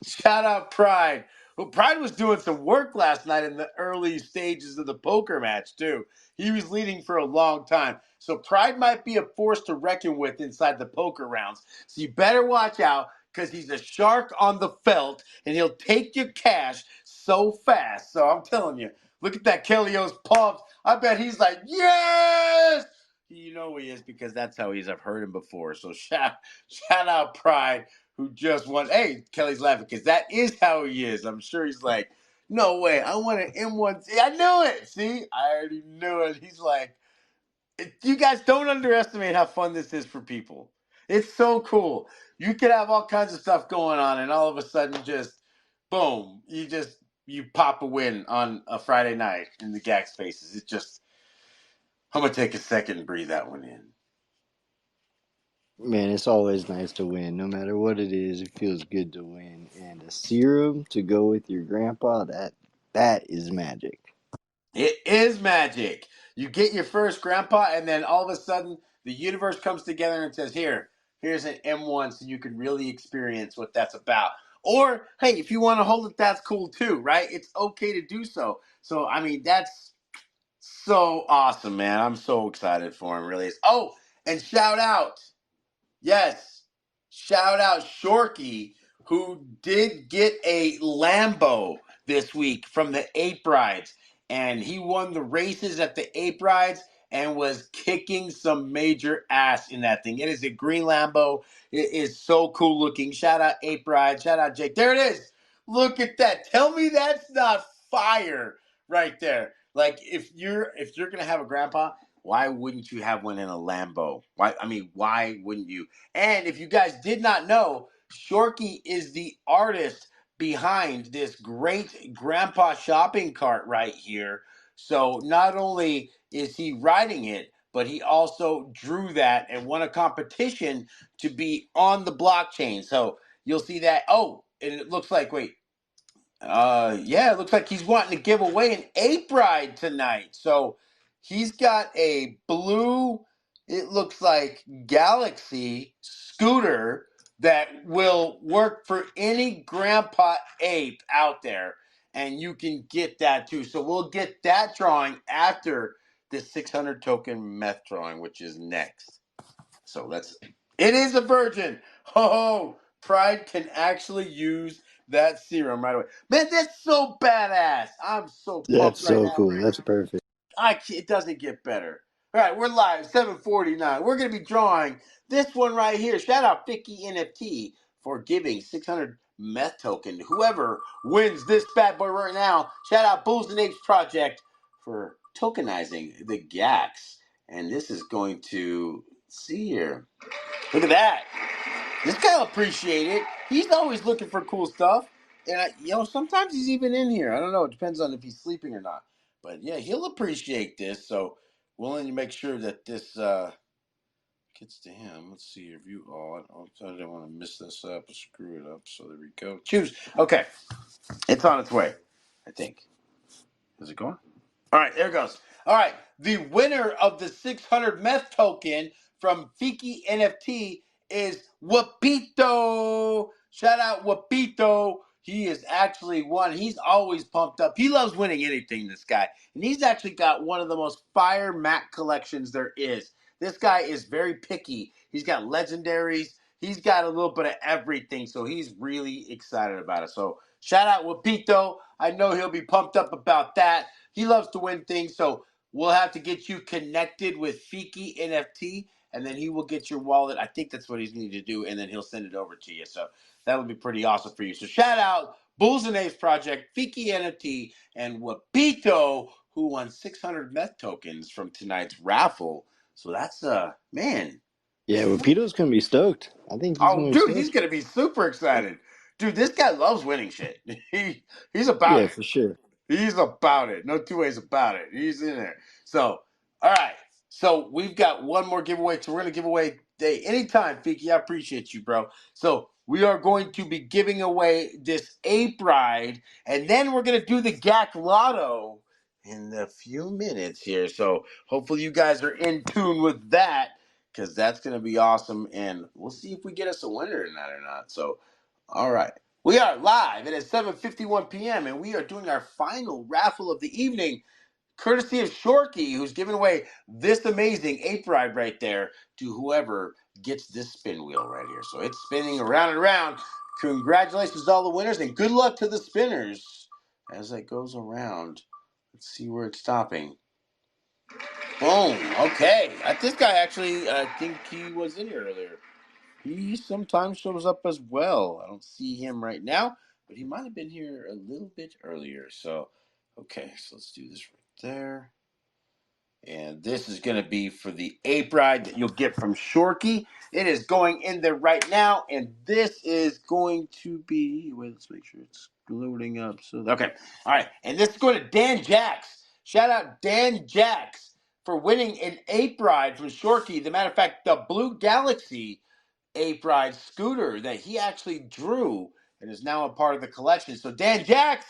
Shout out Pride. Well, Pride was doing some work last night in the early stages of the poker match, too. He was leading for a long time. So Pride might be a force to reckon with inside the poker rounds. So you better watch out because he's a shark on the felt and he'll take your cash so fast. So I'm telling you, look at that Kelly O's pumped. I bet he's like, yes! You know he is because that's how he is. I've heard him before. So shout out Pride who just won. Hey, Kelly's laughing because that is how he is. I'm sure he's like, no way, I want an M1. I knew it. See, I already knew it. He's like, you guys don't underestimate how fun this is for people. It's so cool. You could have all kinds of stuff going on, and all of a sudden, just boom, you pop a win on a Friday night in the GAC spaces. It just, I'm gonna take a second and breathe that one in. Man, it's always nice to win. No matter what it is, it feels good to win. And a serum to go with your grandpa, that is magic. It is magic. You get your first grandpa, and then all of a sudden, the universe comes together and says, here's an M1 so you can really experience what that's about. Or, hey, if you want to hold it, that's cool too, right? It's okay to do so. So, I mean, that's so awesome, man. I'm so excited for him, really. Oh, and shout out. Yes. Shout out Shorky, who did get a Lambo this week from the Ape Rides. And he won the races at the Ape Rides and was kicking some major ass in that thing. It is a green Lambo. It is so cool looking. Shout out Ape Rides. Shout out Jake. There it is. Look at that. Tell me that's not fire right there. Like if you're gonna have a grandpa, why wouldn't you have one in a Lambo? Why wouldn't you? And if you guys did not know, Shorky is the artist behind this great grandpa shopping cart right here. So not only is he writing it, but he also drew that and won a competition to be on the blockchain. So you'll see that. Oh, and it looks like, wait, yeah, it looks like he's wanting to give away an ape ride tonight. So he's got a blue, it looks like Galaxy scooter that will work for any grandpa ape out there. And you can get that too. So we'll get that drawing after the 600 token meth drawing, which is next. So it is a virgin. Oh, Pride can actually use that serum right away. Man, that's so badass. I'm so That's pumped right so now. cool. That's perfect. It doesn't get better. All right, we're live, 7:49. We're going to be drawing this one right here. Shout out Vicky NFT for giving 600 meth token. Whoever wins this bad boy right now, shout out Bulls and Apes Project for tokenizing the GACs. And this is going to, see here. Look at that. This guy will appreciate it. He's always looking for cool stuff. And, sometimes he's even in here. I don't know. It depends on if he's sleeping or not. But, yeah, he'll appreciate this. So, willing to make sure that this gets to him. Let's see, review all. I don't want to miss this up or screw it up. So there we go. Choose. Okay, it's on its way, I think. Is it going? All right, there it goes. All right, the winner of the 600 meth token from Fiki NFT is Wapito. Shout out Wapito. He is actually won. He's always pumped up. He loves winning anything, this guy. And he's actually got one of the most fire Mac collections there is. This guy is very picky. He's got legendaries. He's got a little bit of everything. So he's really excited about it. So shout out Wapito. I know he'll be pumped up about that. He loves to win things. So we'll have to get you connected with Fiki NFT, and then he will get your wallet. I think that's what he's need to do, and then he'll send it over to you. So that'll be pretty awesome for you. So shout out Bulls and Ace Project, Fiki NFT, and Wapito, who won 600 meth tokens from tonight's raffle. So that's man. Yeah, Rapito's gonna be stoked. I think he's Oh, gonna be dude, he's stoked. gonna be super excited. Dude, this guy loves winning shit. He's about Yeah, it. for sure. He's about it. No two ways about it. He's in there. So, all right. So we've got one more giveaway. So we're gonna give away day anytime, Fiki. I appreciate you, bro. So we are going to be giving away this ape ride, and then we're gonna do the GAC Lotto in a few minutes here. So hopefully you guys are in tune with that, because that's gonna be awesome. And we'll see if we get us a winner in that or not. So, all right. We are live. It is 7:51 p.m. and we are doing our final raffle of the evening, courtesy of Shorkey, who's giving away this amazing ape ride right there to whoever gets this spin wheel right here. So it's spinning around and around. Congratulations to all the winners and good luck to the spinners as it goes around. Let's see where it's stopping. Boom. Okay. This guy actually, I think he was in here earlier. He sometimes shows up as well. I don't see him right now, but he might have been here a little bit earlier. So, okay, so let's do this right there. And this is going to be for the ape ride that you'll get from Shorkey. It is going in there right now, and this is going to be. Wait, let's make sure it's loading up. So, okay, all right, and this is going to Dan Jacks. Shout out Dan Jacks for winning an ape ride from Shorkey. The matter of fact, the Blue Galaxy ape ride scooter that he actually drew and is now a part of the collection. So Dan Jacks,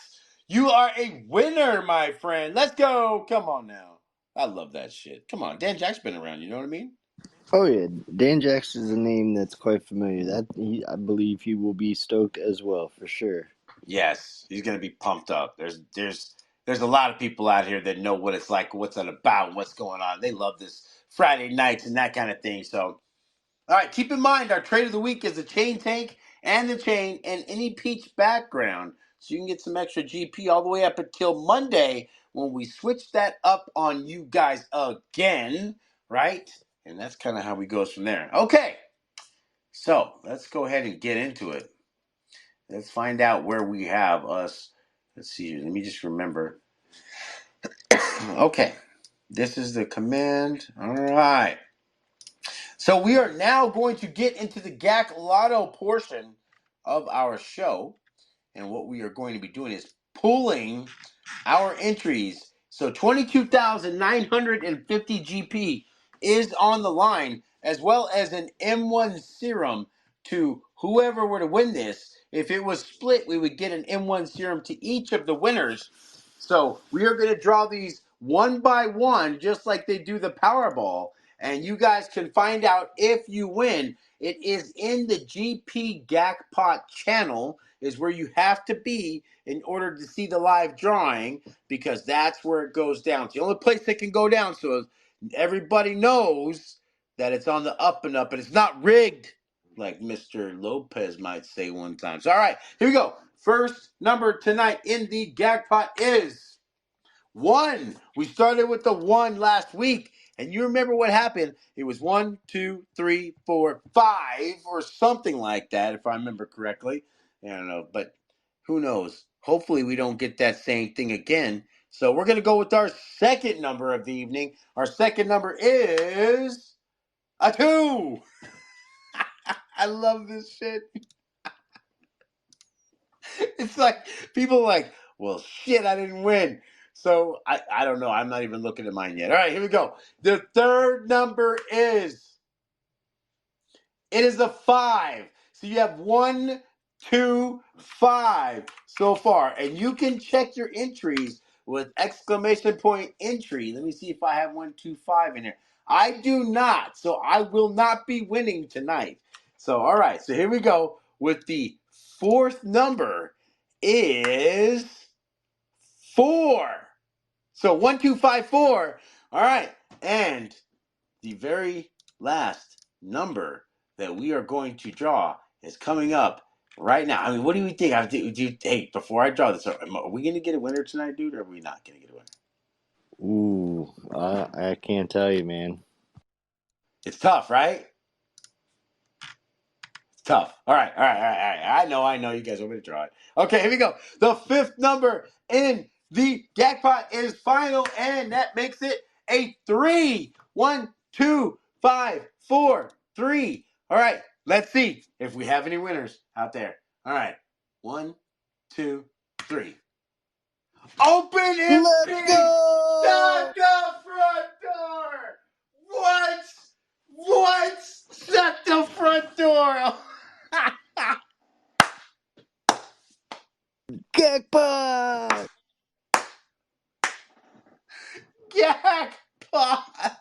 you are a winner, my friend. Let's go. Come on now. I love that shit. Come on. Dan Jacks been around, you know what I mean? Oh yeah, Dan Jackson is a name that's quite familiar. I believe he will be stoked as well for sure. Yes, he's gonna be pumped up. There's a lot of people out here that know what it's like, what's it about, what's going on. They love this Friday nights and that kind of thing. So all right, keep in mind our trade of the week is the chain tank and the chain and any peach background. So you can get some extra GP all the way up until Monday when we switch that up on you guys again, right? And that's kind of how we goes from there. Okay, so let's go ahead and get into it. Let's find out where we have us. Let's see here. Let me just remember. Okay, this is the command. All right. So we are now going to get into the GAC Lotto portion of our show. And what we are going to be doing is pulling our entries. So 22,950 GP is on the line, as well as an M1 serum to whoever were to win this. If it was split, we would get an M1 serum to each of the winners. So we are going to draw these one by one, just like they do the Powerball. And you guys can find out if you win. It is in the GP GACPOT channel, is where you have to be in order to see the live drawing, because that's where it goes down. It's the only place it can go down, so everybody knows that it's on the up and up, and it's not rigged, like Mr. Lopez might say one time. So, all right, here we go. First number tonight in the GACPOT is 1. We started with the 1 last week, and you remember what happened. It was 1, 2, 3, 4, 5, or something like that, if I remember correctly. I don't know, but who knows? Hopefully we don't get that same thing again. So we're going to go with our second number of the evening. Our second number is a 2. I love this shit. It's like people are like, well, shit, I didn't win. So I don't know. I'm not even looking at mine yet. All right, here we go. The third number is It is a 5. So you have 1, 2, 5 so far. And you can check your entries with exclamation point entry. Let me see if I have 1, 2, 5 in here. I do not. So I will not be winning tonight. So, all right. So here we go with the fourth number is 4. So 1, 2, 5, 4. All right. And the very last number that we are going to draw is coming up right now. I mean, what do we think? Hey, before I draw this, are we going to get a winner tonight, dude, or are we not going to get a winner? Ooh, I can't tell you, man. It's tough, right? It's tough. All right, all right, all right, all right. I know. You guys want me to draw it. Okay, here we go. The fifth number in the jackpot is final, and that makes it a 3. 1, 2, 5, 4, 3. All right, let's see if we have any winners out there. All right, 1, 2, 3. Open Let's MC! go! Shut the front door! What? What? Shut the front door! Jackpot! Jackpot!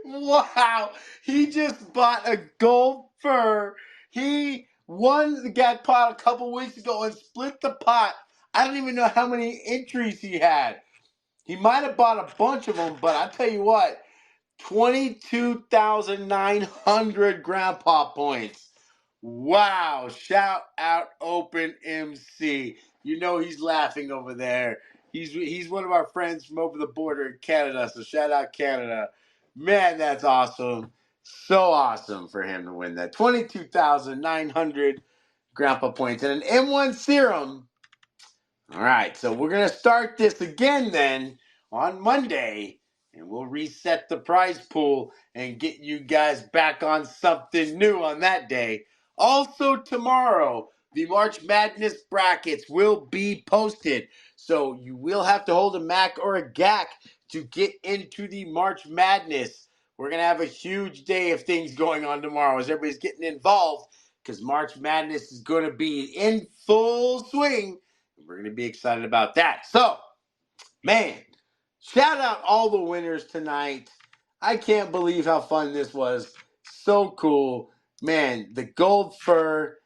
Wow! He just bought a gold fur. He won the jackpot a couple weeks ago and split the pot. I don't even know how many entries he had. He might have bought a bunch of them, but I tell you what, 22,900 grandpa points. Wow. Shout out Open MC. You know he's laughing over there. He's one of our friends from over the border in Canada, so shout out Canada. Man, that's awesome. So awesome for him to win that. 22,900 grandpa points and an M1 serum. All right, so we're going to start this again then on Monday, and we'll reset the prize pool and get you guys back on something new on that day. Also, tomorrow, the March Madness brackets will be posted, so you will have to hold a MAC or a GAC to get into the March Madness. We're going to have a huge day of things going on tomorrow as everybody's getting involved because March Madness is going to be in full swing. We're going to be excited about that. So, man, shout out all the winners tonight. I can't believe how fun this was. So cool. Man, the gold fur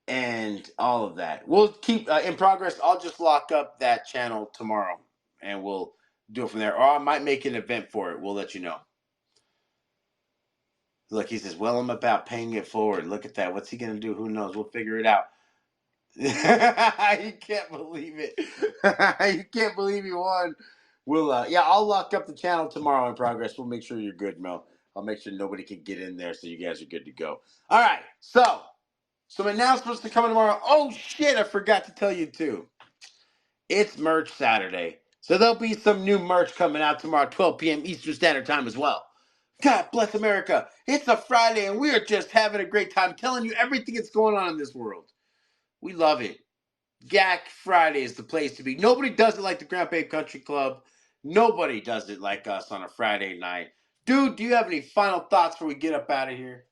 and all of that. We'll keep in progress. I'll just lock up that channel tomorrow and we'll do it from there. Or I might make an event for it. We'll let you know. Look, he says, well, I'm about paying it forward. Look at that. What's he going to do? Who knows? We'll figure it out. You can't believe it. You can't believe he won. We'll yeah, I'll lock up the channel tomorrow in progress. We'll make sure you're good, Mel. I'll make sure nobody can get in there so you guys are good to go. All right, so some announcements to come tomorrow. Oh shit, I forgot to tell you too. It's merch Saturday. So there'll be some new merch coming out tomorrow, 12 p.m. Eastern Standard Time as well. God bless America. It's a Friday and we are just having a great time telling you everything that's going on in this world. We love it. GAC Friday is the place to be. Nobody does it like the Grand Bay Country Club. Nobody does it like us on a Friday night. Dude, do you have any final thoughts before we get up out of here?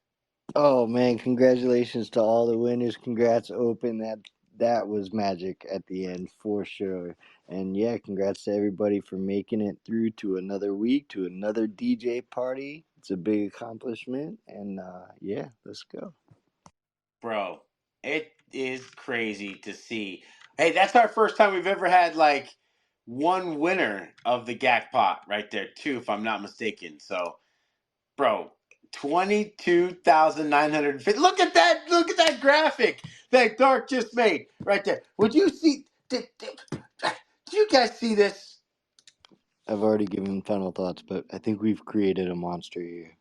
Oh man, congratulations to all the winners. Congrats, Open. That was magic at the end for sure. And yeah, congrats to everybody for making it through to another week, to another DJ party. It's a big accomplishment. And yeah, let's go. Bro, it is crazy to see. Hey, that's our first time we've ever had like one winner of the GAC pot right there, too, if I'm not mistaken. So, bro, 22,950. Look at that graphic that Dark just made right there. Would you see do you guys see this? I've already given final thoughts, but I think we've created a monster here.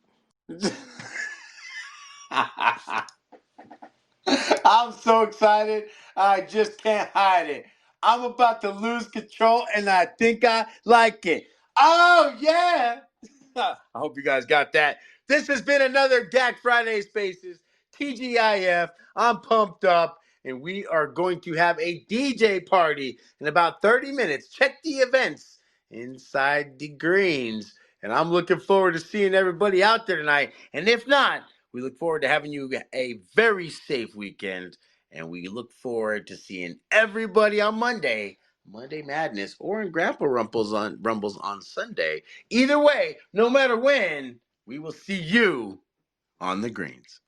I'm so excited. I just can't hide it. I'm about to lose control and I think I like it. Oh, yeah. I hope you guys got that. This has been another GAC Friday Spaces, TGIF. I'm pumped up, and we are going to have a DJ party in about 30 minutes. Check the events inside the greens. And I'm looking forward to seeing everybody out there tonight. And if not, We look forward to having you a very safe weekend, and we look forward to seeing everybody on Monday Madness, or in Grandpa Rumbles on Sunday. Either way, no matter when, we will see you on the greens.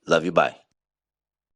Love you. Bye.